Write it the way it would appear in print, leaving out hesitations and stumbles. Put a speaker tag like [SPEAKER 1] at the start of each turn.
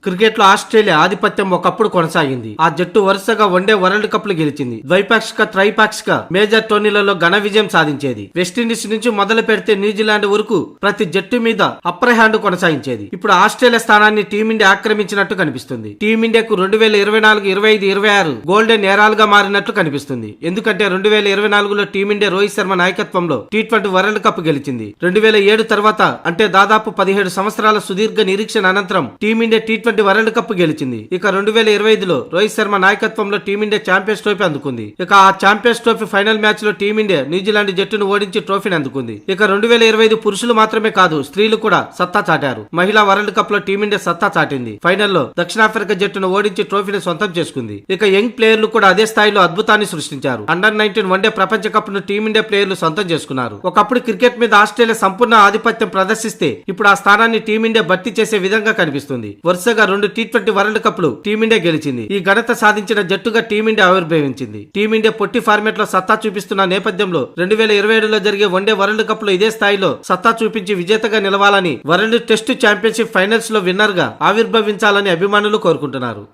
[SPEAKER 1] Cricket లో Australia ఆధిపత్యం ఒకప్పుడు కొనసాగింది. ఆ జట్టు వరుసగా వన్డే వరల్డ్ కప్లు గెలిచింది. ద్వైపాక్షిక త్రైపాక్షిక మేజర్ టోర్నీలలో ఘన విజయం సాధించేది. వెస్టిండీస్ నుంచి మొదలు పెడితే న్యూజిలాండ్ వరకు ప్రతి జట్టు మీద అప్పర్ హ్యాండ్ కొనసాగించేది. ఇప్పుడు ఆస్ట్రేలియా స్థానాన్ని టీమిండియా ఆక్రమించినట్టు కనిపిస్తుంది. టీమిండియాకు 2024, 25, 26 గోల్డెన్ ఏరాలుగా మారినట్లు కనిపిస్తుంది. ఎందుకంటే 2024లో టీమిండియా రోహిత్ శర్మ నాయకత్వంలో T20 వరల్డ్ కప్ గెలిచింది. 2007 తర్వాత అంటే దాదాపు 17 సంవత్సరాల సుదీర్ఘ నిరీక్షణ అనంతరం టీమిండియా T20 వరల్డ్ కప్ గెలిచింది. ఇక 2025లో రోహిత్ శర్మ నాయకత్వంలో టీమిండియా ఛాంపియన్స్ ట్రోఫీ అందుకుంది. ఇక ఆ ఛాంపియన్స్ ట్రోఫీ ఫైనల్ మ్యాచ్ లో టీమిండియా న్యూజిలాండ్ జట్టును ఓడించి ట్రోఫీని అందుకుంది. ఇక 2025 పురుషులు మాత్రమే కాదు స్త్రీలు కూడా సత్తా చాటారు. మహిళా వరల్డ్ కప్ లో టీమిండియా సత్తా చాటింది. ఫైనల్లో దక్షిణాఫ్రికా జట్టును ఓడించి ట్రోఫీని సొంతం చేసుకుంది. ఇక యంగ్ ప్లేయర్లు కూడా అదే స్థాయిలో అద్భుతాన్ని సృష్టించారు. అండర్-19 వన్డే ప్రపంచ కప్ ను టీమిండియా ప్లేయర్లు సొంతం చేసుకున్నారు. ఒకప్పుడు క్రికెట్ మీద ఆస్ట్రేలియా సంపూర్ణ ఆధిపత్యం ప్రదర్శిస్తే ఇప్పుడు ఆ స్థానాన్ని టీమిండియా భర్తీ చేసే విధంగా కనిపిస్తుంది. వరుసగా 2 T20 వరల్డ్ కప్లు టీమిండియా గెలిచింది. ఈ ఘనత సాధించిన జట్టుగా టీమిండియా ఆవిర్భవించింది. టీమిండియా పొట్టి ఫార్మాట్ లో సత్తా చూపిస్తున్న నేపథ్యంలో 2027లో జరిగే వన్డే వరల్డ్ కప్ లో ఇదే స్థాయిలో సత్తా చూపించి విజేతగా నిలవాలని, వరల్డ్ టెస్ట్ ఛాంపియన్షిప్ ఫైనల్స్ లో విన్నర్ గా ఆవిర్భవించాలని అభిమానులు కోరుకుంటున్నారు.